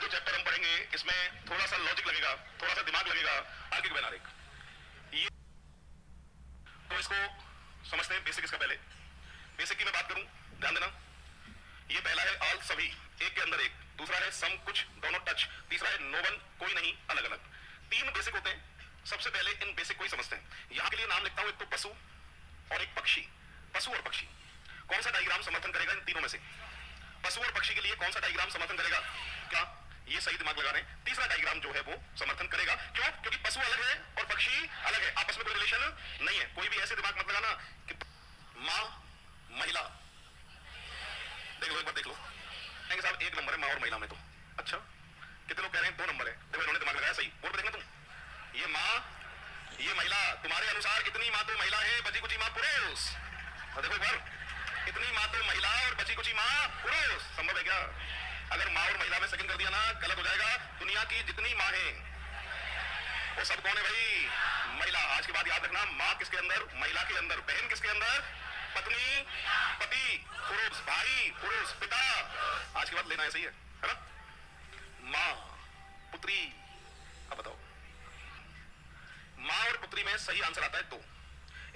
जो चैप्टर हम पढ़ेंगे इसमें थोड़ा सा लॉजिक लगेगा, थोड़ा सा दिमाग लगेगा। आर्किक वैन ये तो इसको समझते हैं बेसिक। इसका पहले बेसिक की मैं बात करूं, ध्यान देना। ये पहला है ऑल, सभी, एक के अंदर एक। दूसरा है सम, कुछ, दोनों, टच। तीसरा है नो वन, कोई नहीं, अलग अलग। तीन बेसिक होते हैं। सबसे पहले इन बेसिक को ही समझते हैं। यहां के लिए नाम लिखता हूं, एक तो पशु और एक पक्षी। पशु और पक्षी, कौन सा डायग्राम समर्थन करेगा इन तीनों में से? पशु और पक्षी के लिए कौन सा डायग्राम समर्थन करेगा? क्या ये सही दिमाग लगा रहे हैं? तीसरा डायग्राम जो है वो समर्थन करेगा। क्यों? क्योंकि पशु अलग है और पक्षी अलग है, आपस में कोई रिलेशन नहीं है। कोई भी ऐसे दिमाग मत लगाना कि मां महिला। देख लो, एक बार देख लो। कहेंगे साहब एक नंबर है मां और महिला में तो। अच्छा, कितने लोग कह रहे हैं दो नंबर है? देखो इन्होंने दिमाग लगाया सही। बोर्ड पे देखना तुम, ये मां ये महिला। तुम्हारे अनुसार इतनी मां तो महिला है, बची कुची मां पुरुष। देखो एक बार, इतनी मां तो महिला और बची कुची मां पुरुष। संभव है क्या? अगर मां और महिला में सेकंड कर दिया ना, गलत हो जाएगा। दुनिया की जितनी मां है वो सब कौन है भाई? महिला। आज के बाद याद रखना, मां किसके अंदर? महिला के अंदर। बहन किसके अंदर? पत्नी, पति, पुरुष, भाई, पुरुष, पिता। आज के बाद लेना ऐसा ही है ना? मां, पुत्री। अब बताओ, मां और पुत्री में सही आंसर आता है दो।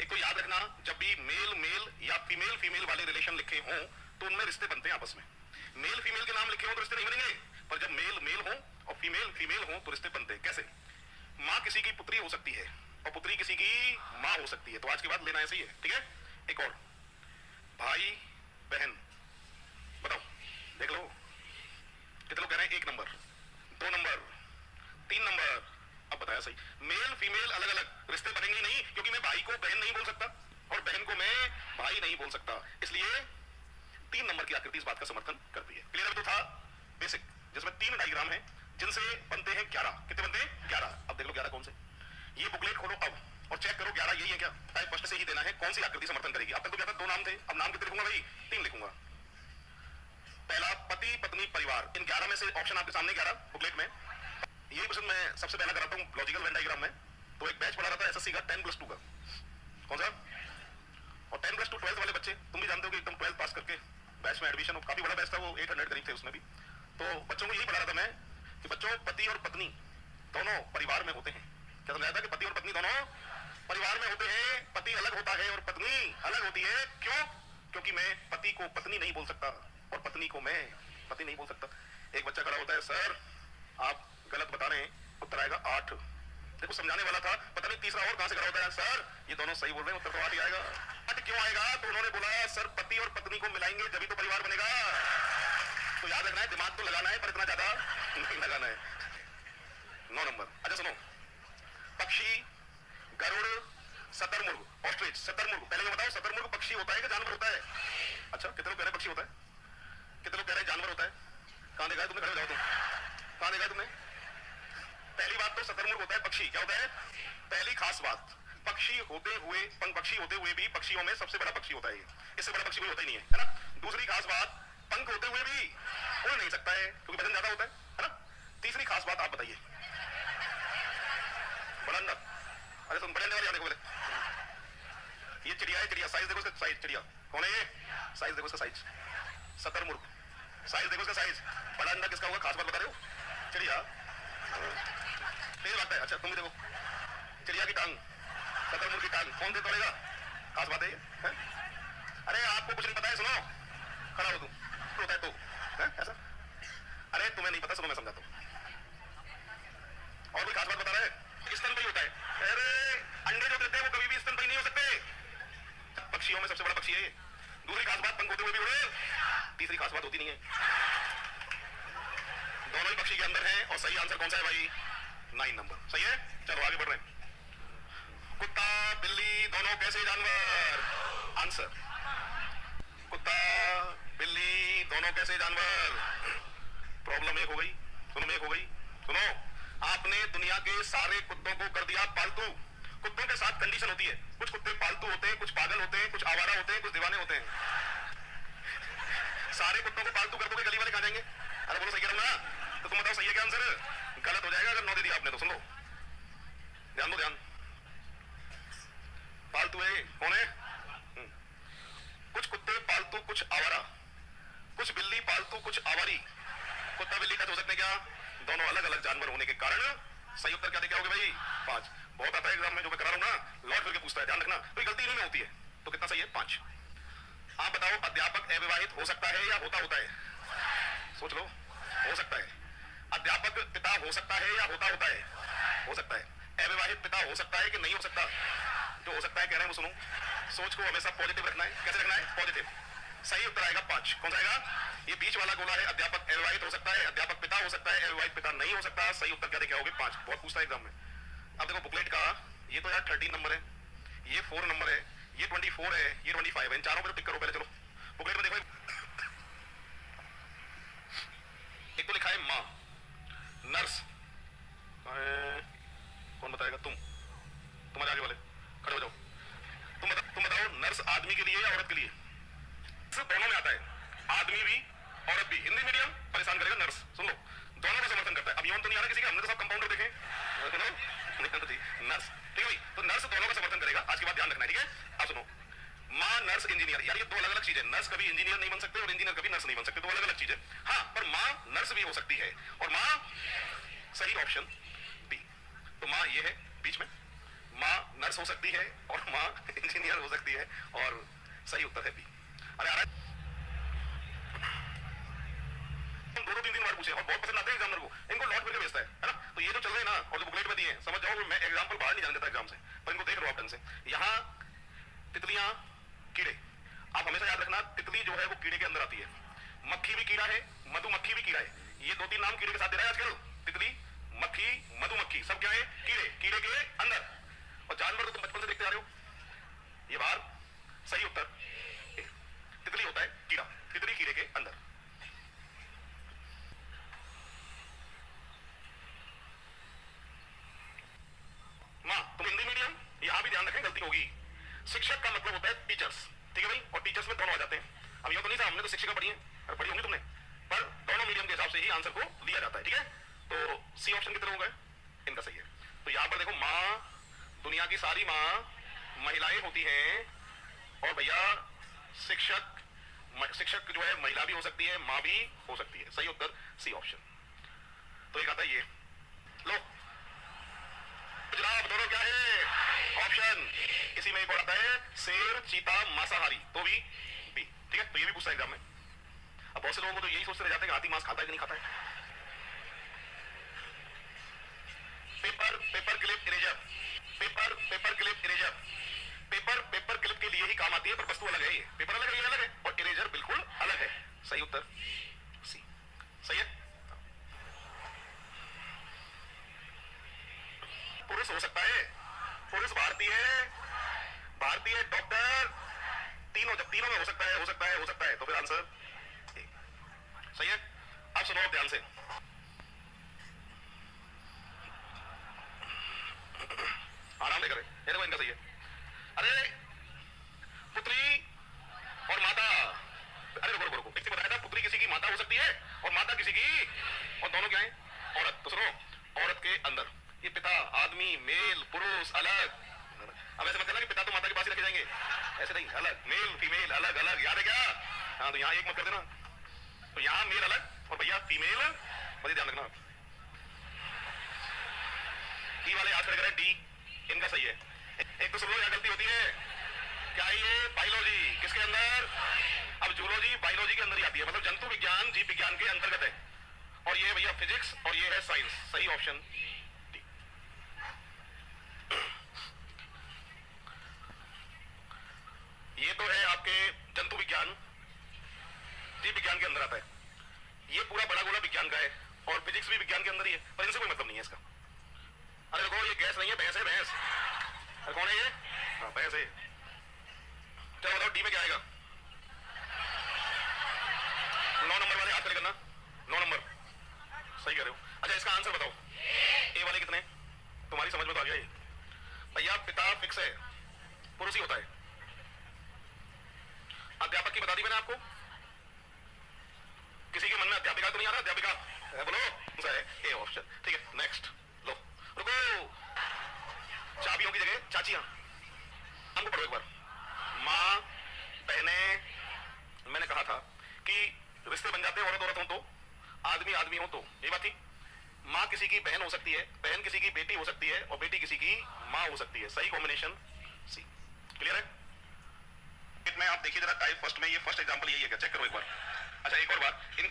एक तो याद रखना, जब भी मेल मेल या फीमेल फीमेल वाले रिलेशन लिखे हों तो उनमें रिश्ते बनते हैं आपस में। मेल फीमेल के नाम लिखे हों तो रिश्ते नहीं बनेंगे, पर जब मेल मेल हो और फीमेल फीमेल हो तो रिश्ते बनते हैं। कैसे? मां किसी की पुत्री हो सकती है और पुत्री किसी की मां हो सकती है। तो आज के बाद लेना ऐसे ही है, ठीक है? एक और, भाई बहन। बताओ, देख लो कितने लोग कह रहे हैं एक नंबर, दो नंबर, तीन नंबर। अब बताया सही। मेल फीमेल अलग अलग, रिश्ते बनेंगे नहीं, क्योंकि मैं भाई को बहन नहीं बोल सकता और बहन को मैं भाई नहीं बोल सकता। इसलिए तीन नंबर की आकृति इस बात का समर्थन करती है। क्लियर? तो था बेसिक, जिसमें तीन डायग्राम है जिनसे बनते हैं 11। कितने बनते हैं? 11। अब देख लो 11 कौन से। ये बुकलेट खोलो अब और चेक करो 11 यही है क्या? टाइप फर्स्ट से ही देना है, कौन सी आकृति समर्थन करेगी। अब तक तो क्या था, दो नाम थे, अब नाम कितने लिखूंगा भाई? 3 लिखूंगा। पहला पति पत्नी परिवार। इन 11 में से ऑप्शन आपके सामने 11 बुकलेट में। यही क्वेश्चन मैं सबसे पहला कराता हूँ लॉजिकल वेन डायग्राम में। तो एक बैच पढ़ा रहा था एसएससी का 10+2 का। कौन सा? और 10+2 12th वाले बच्चे, तुम भी जानते हो कि एकदम 12th पास करके बैच में एडमिशन हो। काफी बड़ा बैच था वो, 800 करीब थे उसमें भी। तो बच्चों को यही पढ़ा रहा था मैं कि बच्चों, पति और पत्नी दोनों परिवार में होते हैं। क्या समझाया था? कि पति और पत्नी दोनों परिवार में होते हैं। पति अलग होता है और पत्नी अलग होती है। क्यों? क्योंकि मैं पति को पत्नी नहीं बोल सकता और पत्नी को मैं पति नहीं बोल सकता। एक बच्चा खड़ा होता है, सर आप गलत बता रहे हैं, उत्तर आएगा 8। देखो समझाने वाला था, पता नहीं तीसरा और कहां से खड़ा होता है, सर ये दोनों सही बोल रहे हैं, उत्तर तो 8 ही आएगा। 8 क्यों आएगा? तो उन्होंने बोला सर पति और पत्नी को मिलाएंगे जब ही तो परिवार बनेगा। तो याद रखना है, दिमाग तो लगाना है पर इतना ज्यादा नहीं लगाना है। 9 नंबर। अच्छा सुनो, पक्षी, गरुड़, शतरमुर्ग, ऑस्ट्रिच। शतरमुर्ग पहले ये बताओ, शतरमुर्ग पक्षी होता है कि जानवर होता है? अच्छा, कितने लोग कह रहे हैं पक्षी होता है, कितने लोग कह रहे हैं जानवर होता है? कहां देखा है तुमने? खड़े हो जाओ तुम, कहां देखा है तुमने? पहली बात तो शतरमुर्ग होता है पक्षी। क्या होता है? पहली खास बात, पक्षी होते हुए, पक्षी होते हुए भी पक्षियों में सबसे बड़ा पक्षी होता है। इससे बड़ा पक्षी कोई होता ही नहीं है ना? दूसरी खास बात, पंख होते हुए भी उड़ नहीं सकता है क्योंकि वजन ज्यादा होता है ना? तीसरी खास बात आप बताइए। बड़ा अंडा। अरे तुम बड़े अंडे वाले आने को बोले, ये चिड़िया है, चिड़िया। साइज देखो इसका, साइज। चिड़िया कौन है ये? साइज देखो इसका, साइज। शतरमुर्ग, साइज देखो इसका, साइज। बड़ा अंडा किसका होगा? खास बात बता रहे हो? चिड़िया। तेज लगता है। अच्छा तुम भी देखो, चिड़िया की टांग, शतरमुर्ग की टांग, कौन तेज दौड़ेगा? खास बात है ये, है? अरे आपको कुछ नहीं पता है, सुनो, खड़ा हो तुम, होता है तो है? ऐसा? अरे तुम्हें नहीं पता, सुनो मैं समझाता हूं। और कोई खास बात बता रहे हैं? स्तनपायी होता है। अरे अंडे जो देते हैं वो कभी भी स्तनपायी नहीं हो सकते। पक्षियों में सबसे बड़ा पक्षी है। दूसरी खास बात, पंख होते हुए भी उड़े। तीसरी खास बात होती नहीं है। दोनों ही पक्षी के अंदर हैं और सही आंसर कौन सा है भाई? 9 नंबर। सही है? चलो आगे बढ़ रहे हैं। कुत्ता बिल्ली दोनों कैसे जानवर? आंसर, कुत्ता बिल्ली दोनों कैसे जानवर? प्रॉब्लम एक हो गई, सुनो एक हो गई। सुनो, आपने दुनिया के सारे कुत्तों को कर दिया पालतू। कुत्तों के साथ कंडीशन होती है, कुछ कुत्ते पालतू होते हैं, कुछ पागल होते हैं, कुछ आवारा होते हैं, कुछ दीवाने होते हैं। सारे कुत्तों को पालतू कर दोगे, गली वाले खा जाएंगे। अरे बोलो सही कह रहा हूं ना? तो तुम बताओ सही है क्या आंसर? गलत हो जाएगा अगर 9 दे दिया आपने तो। सुन लो, ध्यान दो, ध्यान। पालतू है कौन है? कुछ कुत्ते पालतू, कुछ आवारा, कुछ बिल्ली पालतू, कुछ आवारी। कुत्ता बिल्ली का हो सकते क्या? दोनों अलग अलग जानवर होने के कारण सही उत्तर क्या देखे होगे भाई? 5। बहुत आता है एग्जाम में जो मैं करा रहा हूं ना, लौट फिर के पूछता है, ध्यान रखना, कोई गलती इन्हीं में होती है। तो कितना सही है? 5। आप बताओ, अध्यापक अविवाहित हो सकता है या होता है? सोच लो, हो सकता है। अध्यापक पिता हो सकता है या होता है? हो सकता है। अविवाहित पिता हो सकता है कि नहीं हो सकता? जो हो सकता है कह रहे हैं वो सुनो। सोच को हमेशा पॉजिटिव रखना है। कैसे रखना है? पॉजिटिव। सही उत्तर आएगा 5। कौन सा आएगा? ये बीच वाला गोला है, अध्यापक अविवाहित हो सकता है, अध्यापक पिता हो सकता है, अविवाहित पिता नहीं हो सकता। सही उत्तर क्या देखे होगे? 5। बहुत पूछता है एग्जाम में। अब देखो बुकलेट का, ये तो यार 13 नंबर है, ये 4 नंबर है, ये 24 है, ये 25 है। इन चारों पे टिक करो पहले। चलो बुकलेट में देखो, एक तो लिखा है माँ, नर्स, कौन बताएगा? तुम्हारे आगे वाले खड़े हो जाओ। तुम बताओ, नर्स आदमी के लिए या औरत के लिए? दोनों में आता है, आदमी भी औरत भी। हिंदी मीडियम परेशान करेगा, नर्स सुन लो, दोनों का समर्थन करता है। अब यूं तो नहीं आ रहा किसी का, हमने तो सब कंपाउंडर देखे नर्स, ठीक है भाई? तो नर्स दोनों का समर्थन करेगा। आज की बात ध्यान रखना है, ठीक है? अब सुनो, माँ, नर्स, इंजीनियर, यार ये दो अलग अलग चीजें। नर्स कभी इंजीनियर नहीं बन सकते और इंजीनियर कभी नर्स नहीं बन सकते, दो अलग अलग चीजें। हाँ, पर माँ नर्स भी हो सकती है और माँ, सही ऑप्शन बी। तो माँ ये है बीच में, माँ नर्स हो सकती है और माँ इंजीनियर हो सकती है, और सही उत्तर है बी। अरे आ रहा है, दो 3 बार पूछे और बहुत पसंद आते हैं एग्जामिनर को, इनको लौट फिर के भेजता है ना? तो ये जो चल रहे हैं ना, और जो बुकलेट में दिए हैं, समझ जाओ मैं एग्जाम्पल बाहर नहीं जाने देता एग्जाम से, पर इनको देख रहा हूं ढंग से। यहाँ तितलियां, कीड़े, आप हमेशा याद रखना, तितली जो है वो कीड़े के अंदर आती है, मक्खी भी कीड़ा है, मधुमक्खी भी कीड़ा है। ये 2-3 नाम कीड़े के साथ दे रहा है आजकल, तितली, मक्खी, मधुमक्खी, सब क्या है? कीड़े, कीड़े के अंदर। और जानवर तो तुम बचपन से देखते आ रहे हो, ये बाहर। सही उत्तर तितली होता है कीड़ा, तितली कीड़े के अंदर। माँ, तुम हिंदी मीडियम, यहां भी ध्यान रखें, गलती होगी। शिक्षक का मतलब होता है टीचर्स, ठीक है भाई? और टीचर्स में दोनों आ जाते हैं। अब ये तो नहीं था, हमने तो शिक्षिका पढ़ी है, पढ़ी होंगी तुमने, पर दोनों मीडियम के हिसाब से ही आंसर को लिया जाता है, ठीक है? तो सी ऑप्शन कितने हो गए? इनका सही है। तो यहां पर देखो, माँ, दुनिया की सारी माँ महिलाएं होती हैं, और भैया शिक्षक, शिक्षक जो है महिला भी हो सकती है, माँ भी हो सकती है। सही उत्तर सी ऑप्शन। तो एक आता है ये, लो जनाब, दोनों क्या है? ऑप्शन। इसी में एक और आता है, शेर, चीता, मांसाहारी, तो भी बी, ठीक है? तो ये भी पूछता है एग्जाम में। अब बहुत से लोगों को तो यही सोचते रह जाते हैं कि हाथी मांस खाता है कि नहीं खाता है। Paper clip eraser, paper clip eraser, paper clip के लिए ही काम आती है, पर वस्तु अलग है। ये पेपर अलग है, ये अलग है, और इरेजर बिल्कुल अलग है। सही उत्तर सी। सही है। पुरुष हो सकता है, पुरुष भारतीय है, भारतीय डॉक्टर, तीनों, जब तीनों में हो सकता है, हो सकता है, हो सकता है, तो फिर आंसर सही है। अब सुनो ध्यान से, आराम से करें, ये देखो इनका सही है। अरे पुत्री और माता, अरे रुको रुको रुको, एक बताया था, पुत्री किसी की माता हो सकती है और माता किसी की, और दोनों क्या है? औरत। तो सुनो, औरत के अंदर ये पिता, आदमी, मेल, पुरुष, अलग। अब ऐसे मत करना कि पिता तो माता के पास ही रखे जाएंगे, ऐसे नहीं, अलग, मेल फीमेल अलग अलग, याद है क्या? हाँ, तो यहाँ एक मत कर देना, तो यहाँ मेल अलग और भैया फीमेल, बड़ी ध्यान रखना। डी वाले याद करें, डी इनका सही है। एक तो सुनो, यहाँ गलती होती है, क्या ये बायोलॉजी किसके अंदर? अब जूलॉजी बायोलॉजी के अंदर ही आती है, मतलब जंतु विज्ञान जीव विज्ञान के अंतर्गत है, और ये भैया फिजिक्स, और ये है साइंस। सही ऑप्शन डी। ये तो है आपके जंतु विज्ञान, जीव विज्ञान के अंदर आता है, ये पूरा बड़ा गोला विज्ञान का है, और फिजिक्स भी विज्ञान के अंदर ही है, पर इनसे कोई मतलब नहीं है इसका। अरे देखो, ये गैस नहीं है, भैंस है, भैंस। अरे कौन है ये? हाँ, भैंस है। चलो बताओ, डी में क्या आएगा? 9 नंबर वाले हाथ खड़े करना, 9 नंबर, सही कह रहे हो। अच्छा, इसका आंसर बताओ, ए वाले कितने? तुम्हारी समझ में तो आ गया ये भैया। पिता फिक्स है, पुरुष ही होता है। अध्यापक की बता दी मैंने आपको, किसी के मन में अध्यापिका तो नहीं आ रहा? अध्यापिका बोलो, ए ऑप्शन, ठीक है। नेक्स्ट, लो रुको, चाबियों की जगह चाचियां, हमको पढ़ो एक बार। माँ, बहनें, मैंने कहा था कि रिश्ते बन जाते हैं, औरत औरत हो तो, आदमी आदमी हो तो, ये बात थी। माँ किसी की बहन हो सकती है, बहन किसी की बेटी हो सकती है, और बेटी किसी की माँ हो सकती है। सही कॉम्बिनेशन सी। क्लियर है? में आप देखिए जरा टाइप फर्स्ट में, ये फर्स्ट एग्जांपल यही है क्या? चेक करो एक बार। अच्छा एक और बात, इन